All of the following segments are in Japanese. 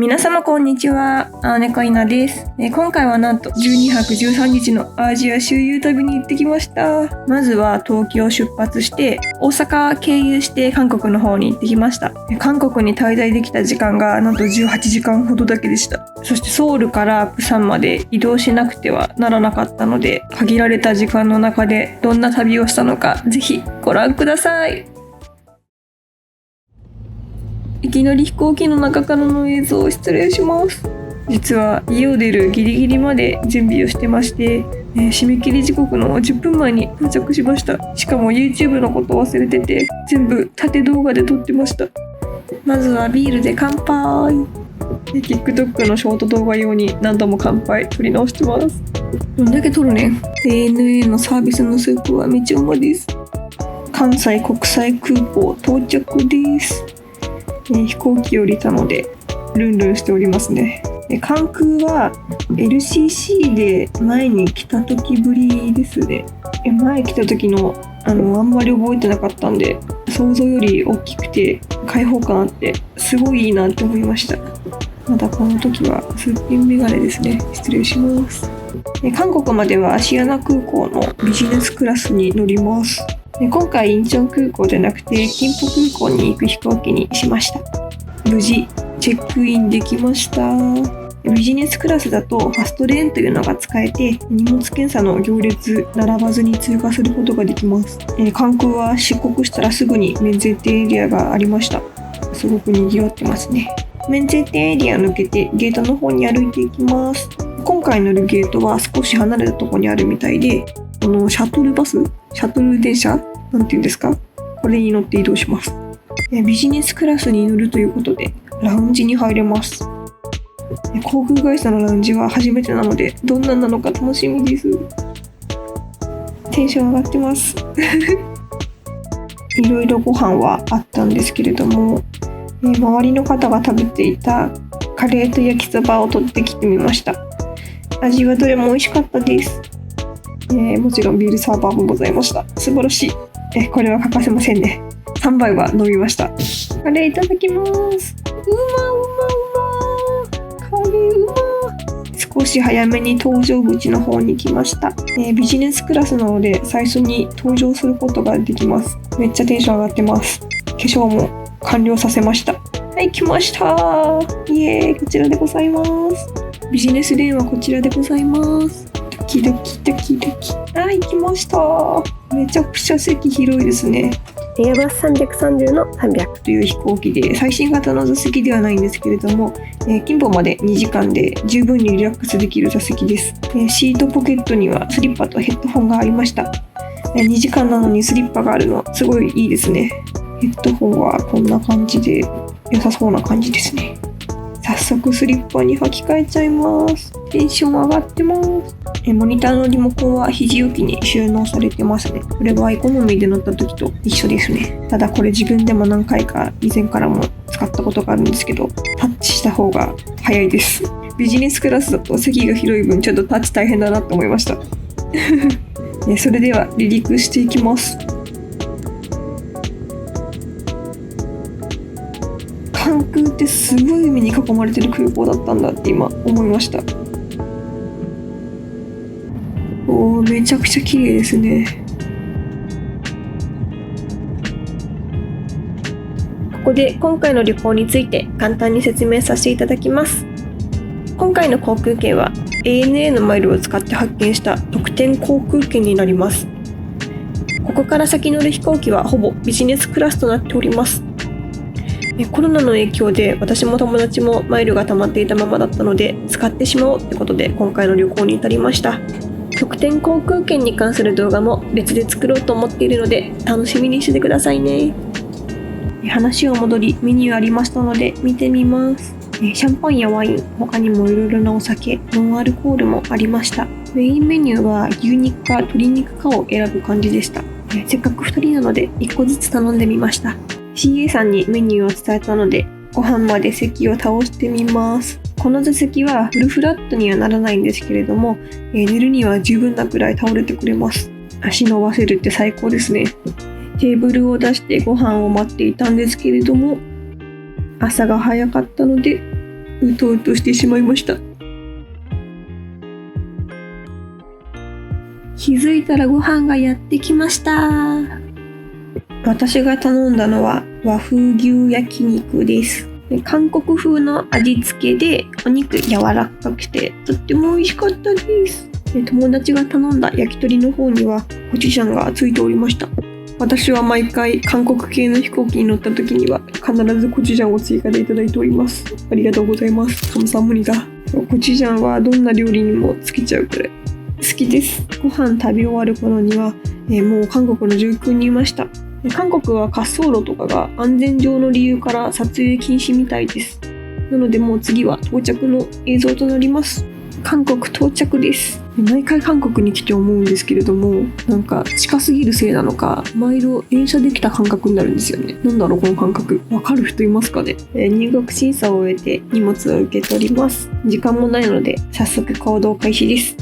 皆様こんにちは、猫稲です。今回はなんと12泊13日のアジア周遊旅に行ってきました。まずは東京を出発して大阪経由して韓国の方に行ってきました。韓国に滞在できた時間がなんと18時間ほどだけでした。そしてソウルからプサンまで移動しなくてはならなかったので、限られた時間の中でどんな旅をしたのかぜひご覧ください。いきなり飛行機の中からの映像を失礼します。実は家を出るギリギリまで準備をしてまして、締め切り時刻の10分前に到着しました。しかも YouTube のこと忘れてて全部縦動画で撮ってました。まずはビールで乾杯。TikTok のショート動画用に何度も乾杯撮り直してます。どんだけ撮るねん。 ANA のサービスのスープはめちゃうまです。関西国際空港到着です。飛行機降りたのでルンルンしておりますね。関空は LCC で前に来た時ぶりですね。前来た時のあんまり覚えてなかったんで、想像より大きくて開放感あってすごいいいなって思いました。まだこの時はすっぴんメガネですね。失礼します。韓国まではアシアナ空港のビジネスクラスに乗ります。今回インチョン空港でなくてキンポ空港に行く飛行機にしました。無事チェックインできました。ビジネスクラスだとファストレーンというのが使えて、荷物検査の行列並ばずに通過することができます。関空は出国したらすぐに免税店エリアがありました。すごく賑わってますね。免税店エリア抜けてゲートの方に歩いていきます。今回乗るゲートは少し離れたところにあるみたいで、このシャトルバス、シャトル電車なんていうんですか、これに乗って移動します。ビジネスクラスに乗るということでラウンジに入れます。航空会社のラウンジは初めてなのでどんななのか楽しみです。テンション上がってますいろいろご飯はあったんですけれども、周りの方が食べていたカレーと焼きそばを取ってきてみました。味はどれも美味しかったです。もちろんビールサーバーもございました。素晴らしい。これは欠かせませんね。3杯は飲みました。カレーいただきます。カレーうま。少し早めに搭乗口の方に来ました。ビジネスクラスなので最初に搭乗することができます。めっちゃテンション上がってます。化粧も完了させました。はい、来ました。イエーイ、こちらでございます。ビジネスレーンはこちらでございます。ドキドキドキドキ。はい、来ました。めちゃくちゃ席広いですね。エアバス330の300という飛行機で最新型の座席ではないんですけれども、キンポまで2時間で十分にリラックスできる座席です。シートポケットにはスリッパとヘッドホンがありました。2時間なのにスリッパがあるのすごいいいですね。ヘッドホンはこんな感じで良さそうな感じですね。早速スリッパに履き替えちゃいます。テンション上がってます。モニターのリモコンは肘置きに収納されてますね。これはエコノミーで乗った時と一緒ですね。ただこれ自分でも何回か以前からも使ったことがあるんですけど、タッチした方が早いです。ビジネスクラスだと席が広い分ちょっとタッチ大変だなと思いましたそれでは離陸していきます。関空ってすごい海に囲まれてる空港だったんだって今思いました。めちゃくちゃ綺麗ですね。ここで今回の旅行について簡単に説明させていただきます。今回の航空券は ANA のマイルを使って発券した特典航空券になります。ここから先乗る飛行機はほぼビジネスクラスとなっております。コロナの影響で私も友達もマイルが溜まっていたままだったので使ってしまおうってことで今回の旅行に至りました。特典航空券に関する動画も別で作ろうと思っているので楽しみにしてくださいね。話を戻りメニューありましたので見てみます。シャンパンやワイン、他にもいろいろなお酒、ノンアルコールもありました。メインメニューは牛肉か鶏肉かを選ぶ感じでした。せっかく2人なので1個ずつ頼んでみました。CA さんにメニューを伝えたのでご飯まで席を倒してみます。この座席はフルフラットにはならないんですけれども、寝るには十分なくらい倒れてくれます。足伸ばせるって最高ですね。テーブルを出してご飯を待っていたんですけれども、朝が早かったのでうとうとしてしまいました。気づいたらご飯がやってきました。私が頼んだのは和風牛焼肉です。韓国風の味付けでお肉柔らかくてとっても美味しかったです。友達が頼んだ焼き鳥の方にはコチュジャンがついておりました。私は毎回韓国系の飛行機に乗った時には必ずコチュジャンを追加でいただいております。ありがとうございます。감사합니다。コチュジャンはどんな料理にもつけちゃうくらい好きです。ご飯食べ終わる頃には、もう韓国の上空にいました。韓国は滑走路とかが安全上の理由から撮影禁止みたいです。なのでもう次は到着の映像となります。韓国到着です。毎回韓国に来て思うんですけれども、なんか近すぎるせいなのか毎度電車できた感覚になるんですよね。なんだろうこの感覚、わかる人いますかね。入学審査を終えて荷物を受け取ります。時間もないので早速行動開始です。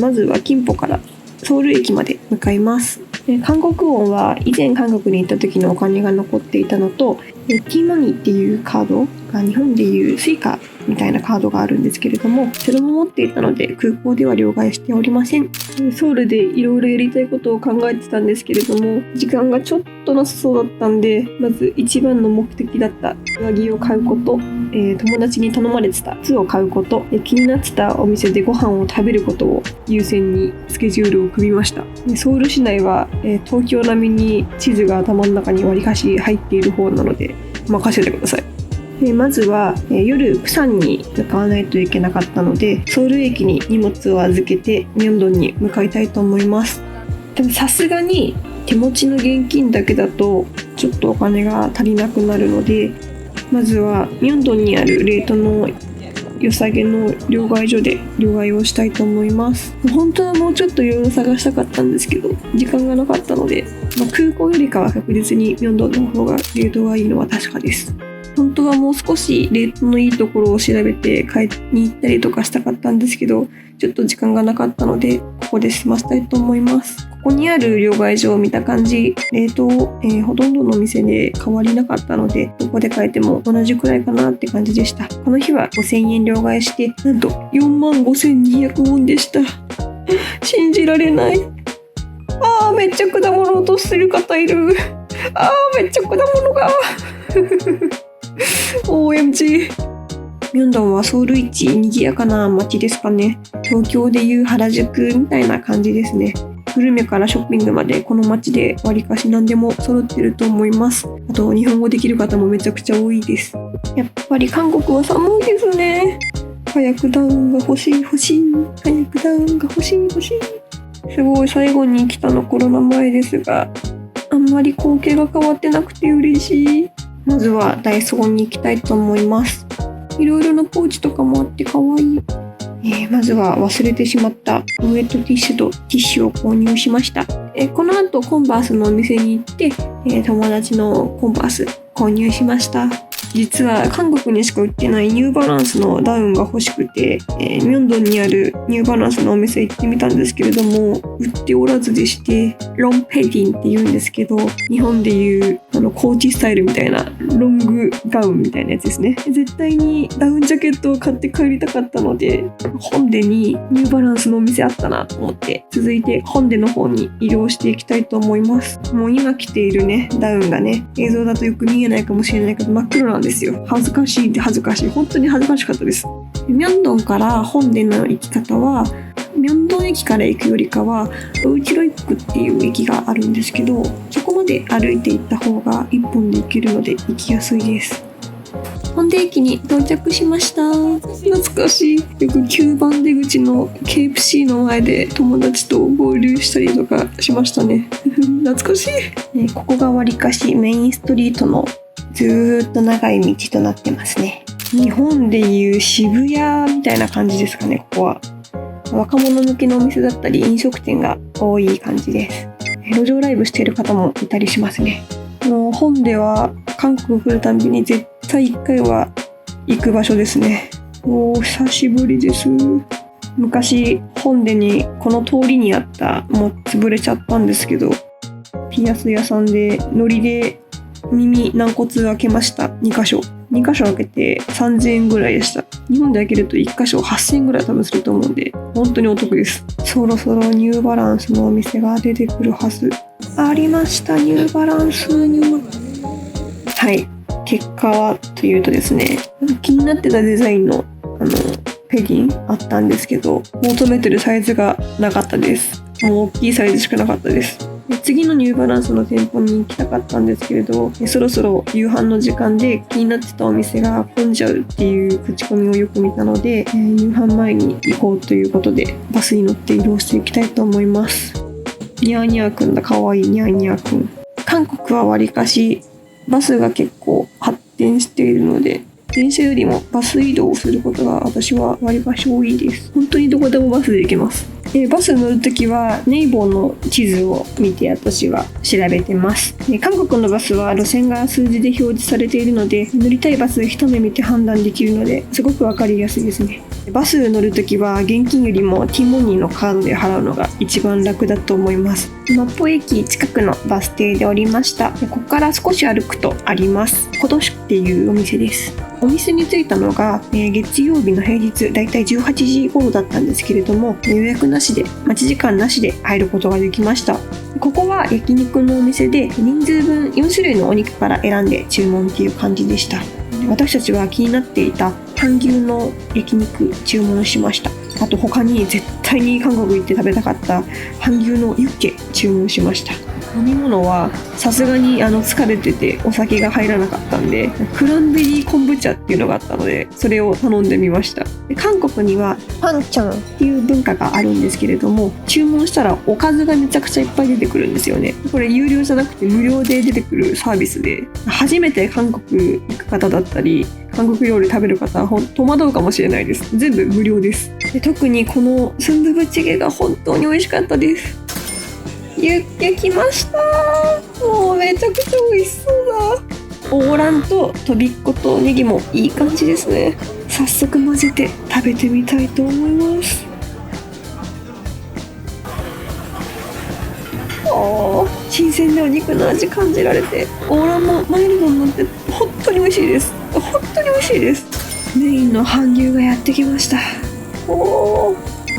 まずはキンポからソウル駅まで向かいます。韓国ウォンは以前韓国に行った時のお金が残っていたのと、Tマニーっていうカードが日本でいうスイカみたいなカードがあるんですけれども、それも持っていたので空港では両替しておりません。ソウルでいろいろやりたいことを考えてたんですけれども、時間がちょっとなさそうだったんで、まず一番の目的だった上着を買うこと、友達に頼まれてた靴を買うこと、気になってたお店でご飯を食べることを優先にスケジュールを組みました。ソウル市内は東京並みに地図が頭の中にわりかし入っている方なので任せてください。まずは夜プサンに向かわないといけなかったので、ソウル駅に荷物を預けてミョンドンに向かいたいと思います。でもさすがに手持ちの現金だけだとちょっとお金が足りなくなるので、まずはミョンドンにあるレートの良さげの両替所で両替をしたいと思います。本当はもうちょっといろいろ探したかったんですけど時間がなかったので、空港よりかは確実にミョンドンの方がレートがいいのは確かです。本当はもう少しレートのいいところを調べて買いに行ったりとかしたかったんですけど、ちょっと時間がなかったのでここで済ませたいと思います。ここにある両替所を見た感じ、レート、ほとんどのお店で変わりなかったので、どこで買えても同じくらいかなって感じでした。この日は5000円両替して、なんと45,200ウォンでした。信じられない。めっちゃ果物落としてる方いる。めっちゃ果物が。OMG。ミョンドンはソウル一賑やかな街ですかね。東京でいう原宿みたいな感じですね。グルメからショッピングまでこの街でわりかし何でも揃ってると思います。あと日本語できる方もめちゃくちゃ多いです。やっぱり韓国は寒いですね。早くダウンが欲しい。早くダウンが欲しい。すごい最後に来たのコロナ前ですが、あんまり光景が変わってなくて嬉しい。まずはダイソーに行きたいと思います。いろいろなポーチとかもあって可愛い。まずは忘れてしまったウエットティッシュとティッシュを購入しました。この後コンバースのお店に行って、友達のコンバース購入しました。実は韓国にしか売ってないニューバランスのダウンが欲しくて、ミョンドンにあるニューバランスのお店行ってみたんですけれども売っておらずでして、ロンペディンって言うんですけど、日本でいうコーチスタイルみたいなロングガウンみたいなやつですね。絶対にダウンジャケットを買って帰りたかったので、ホンデにニューバランスのお店あったなと思って、続いてホンデの方に移動していきたいと思います。もう今着ているねダウンがね、映像だとよく見えないかもしれないけど真っ黒なんですよ。恥ずかしい。本当に恥ずかしかったです。ミョンドンからホンデの行き方は、ミョンドン駅から行くよりかはウチロイクっていう駅があるんですけど、そこまで歩いて行った方が1本で行けるので行きやすいです。ホンデ駅に到着しました。懐かしい。よく9番出口の KFC の前で友達と合流したりとかしましたね。懐かしい。ここがわりかしメインストリートのずーっと長い道となってますね。日本でいう渋谷みたいな感じですかね。ここは若者向けのお店だったり飲食店が多い感じです。路上ライブしている方もいたりしますね。本では韓国来るたびに絶対1回は行く場所ですね。久しぶりです。昔本でにこの通りにあった、もう潰れちゃったんですけど、ピアス屋さんでノリで耳軟骨開けました。2箇所2箇所開けて3000円ぐらいでした。日本で開けると1箇所8000円ぐらい多分すると思うんで、本当にお得です。そろそろニューバランスのお店が出てくるはず。ありました、ニューバランスに。はい、結果はというとですね、気になってたデザインのペディンあったんですけど、求めてるサイズがなかったです。もう大きいサイズしかなかったです。次のニューバランスの店舗に行きたかったんですけれど、そろそろ夕飯の時間で気になってたお店が混んじゃうっていう口コミをよく見たので、夕飯前に行こうということでバスに乗って移動していきたいと思います。ニャーニャーくんだ、かわいいニャーニャーくん。韓国はわりかしバスが結構発展しているので、電車よりもバス移動をすることが私はわりかし多いです。本当にどこでもバスで行けます。バスに乗るときはネイボーの地図を見て私は調べてます。韓国のバスは路線が数字で表示されているので、乗りたいバスを一目見て判断できるのですごくわかりやすいですね。バス乗るときは現金よりも T モニーのカードで払うのが一番楽だと思います。マッポ駅近くのバス停で降りました。ここから少し歩くとあります。コドシュっていうお店です。お店に着いたのが、月曜日の平日だいたい18時頃だったんですけれども、予約なしで待ち時間なしで入ることができました。ここは焼肉のお店で人数分4種類のお肉から選んで注文っていう感じでした。私たちは気になっていた韓牛の焼肉注文しました。あと他に絶対に韓国行って食べたかった韓牛のユッケ注文しました。飲み物はさすがに疲れててお酒が入らなかったんで、クランベリー昆布茶っていうのがあったので、それを頼んでみました。韓国にはパンチャンっていう文化があるんですけれども、注文したらおかずがめちゃくちゃいっぱい出てくるんですよね。これ有料じゃなくて無料で出てくるサービスで、初めて韓国行く方だったり韓国料理食べる方は戸惑うかもしれないです。全部無料です。特にこのスンドゥブチゲが本当に美味しかったです。ユッケきました。もうめちゃくちゃ美味しそうだ。オーランととびっことネギもいい感じですね。早速混ぜて食べてみたいと思います。新鮮なお肉の味感じられて、オーランもマイルドになって本当に美味しいです。本当に美味しいです。メインの韓牛がやってきました。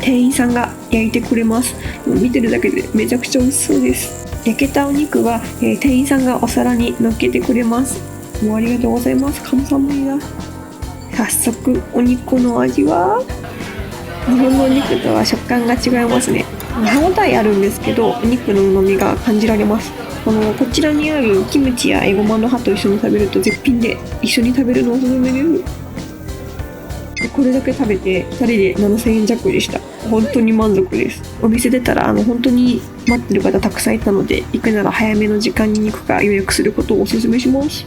店員さんが焼いてくれます。見てるだけでめちゃくちゃ美味しそうです。焼けたお肉は、店員さんがお皿に乗っけてくれます。もうありがとうございます。カムサムニだ。早速お肉の味は日本のお肉とは食感が違いますね。歯ごたえあるんですけど、お肉の旨味が感じられます。こちらにあるキムチやエゴマの葉と一緒に食べると絶品で、一緒に食べるのおすすめです。これだけ食べて2人で7000円弱でした。本当に満足です。お店出たら本当に待ってる方たくさんいたので、行くなら早めの時間に行くか予約することをおすすめします。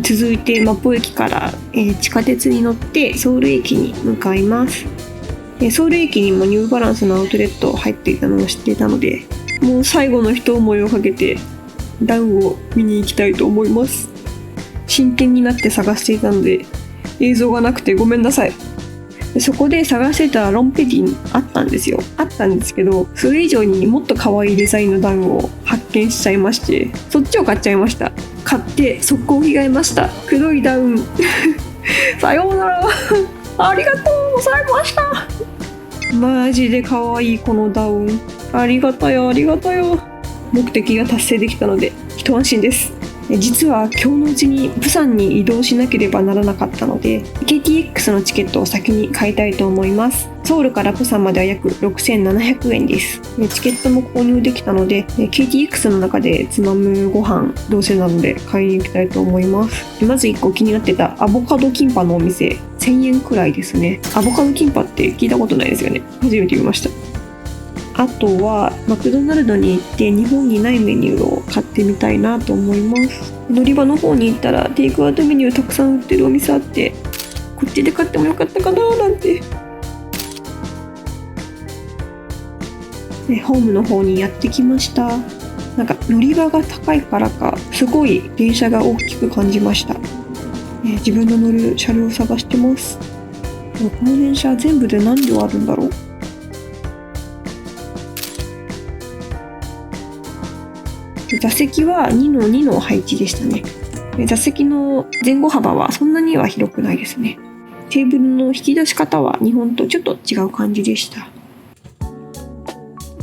続いてマポ駅から、地下鉄に乗ってソウル駅に向かいます。ソウル駅にもニューバランスのアウトレット入っていたのを知っていたので、もう最後の一思いをかけてダウンを見に行きたいと思います。真剣になって探していたので映像がなくてごめんなさい。そこで探してたロンペディンあったんですよ。あったんですけど、それ以上にもっと可愛いデザインのダウンを発見しちゃいまして、そっちを買っちゃいました。買って速攻着替えました。黒いダウンさようならありがとうございました。マジで可愛いこのダウン、ありがたよありがたよ。目的が達成できたので一安心です。実は今日のうちにプサンに移動しなければならなかったので KTX のチケットを先に買いたいと思います。ソウルからプサンまでは約6700円です。チケットも購入できたので KTX の中でつまむご飯どうせなので買いに行きたいと思います。まず1個気になってたアボカドキンパのお店、1000円くらいですね。アボカドキンパって聞いたことないですよね。初めて見ました。あとはマクドナルドに行って日本にないメニューを買ってみたいなと思います。乗り場の方に行ったらテイクアウトメニューたくさん売ってるお店あって、こっちで買ってもよかったかななんて。ホームの方にやってきました。なんか乗り場が高いからかすごい電車が大きく感じました。自分の乗る車両を探してます。この電車全部で何両あるんだろう。座席は2の2の配置でしたね。座席の前後幅はそんなには広くないですね。テーブルの引き出し方は日本とちょっと違う感じでした。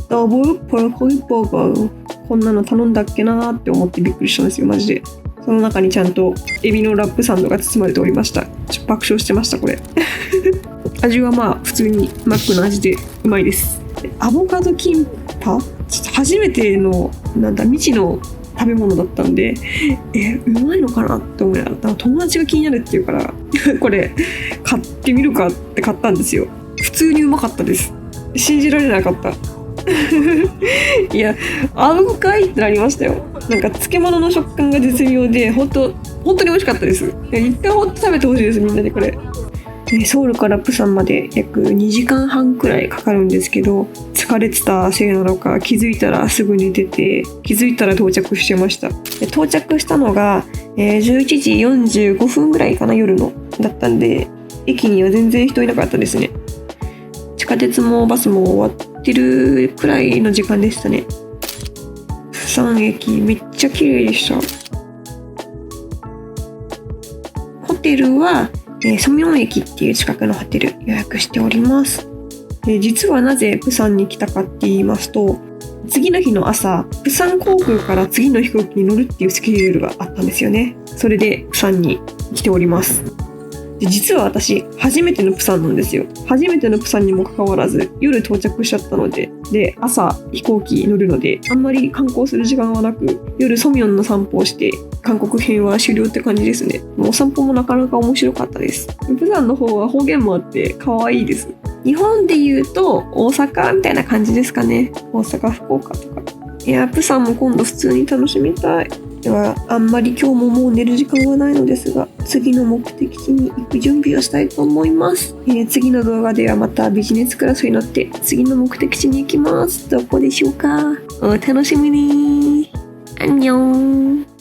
ダブルポルコリバーガー、こんなの頼んだっけなーって思ってびっくりしたんですよ、マジで。その中にちゃんとエビのラップサンドが包まれておりました。ちょっと爆笑してました、これ。味はまあ普通にマックの味でうまいです。アボカドキンパ、ちょっと初めての未知の食べ物だったんで、うまいのかなって思いながら、友達が気になるっていうからこれ買ってみるかって買ったんですよ。普通にうまかったです。信じられなかった。いや、合うんかいってなりましたよ。なんか漬物の食感が絶妙で本当に美味しかったです。一回ほんと食べてほしいです、みんなでこれ。ソウルからプサンまで約2時間半くらいかかるんですけど、疲れてたせいなのか気づいたらすぐ寝てて、気づいたら到着してました。で到着したのが、11時45分ぐらいかな、夜のだったんで、駅には全然人いなかったですね。地下鉄もバスも終わってるくらいの時間でしたね。プサン駅めっちゃ綺麗でした。ホテルはソミョン駅っていう近くのホテル予約しております。実はなぜプサンに来たかって言いますと、次の日の朝、プサン航空から次の飛行機に乗るっていうスケジュールがあったんですよね。それでプサンに来ております。で実は私初めてのプサンなんですよ。初めてのプサンにもかかわらず夜到着しちゃったので、朝飛行機乗るのであんまり観光する時間はなく、夜ソミョンの散歩をして韓国編は終了って感じですね。お散歩もなかなか面白かったです。プサンの方は方言もあって可愛いです。日本で言うと大阪みたいな感じですかね。大阪、福岡とか。いや、プサンも今度普通に楽しみたい。ではあんまり今日ももう寝る時間はないのですが、次の目的地に行く準備をしたいと思います。次の動画ではまたビジネスクラスに乗って次の目的地に行きます。どこでしょうか。お楽しみに。アンニョン。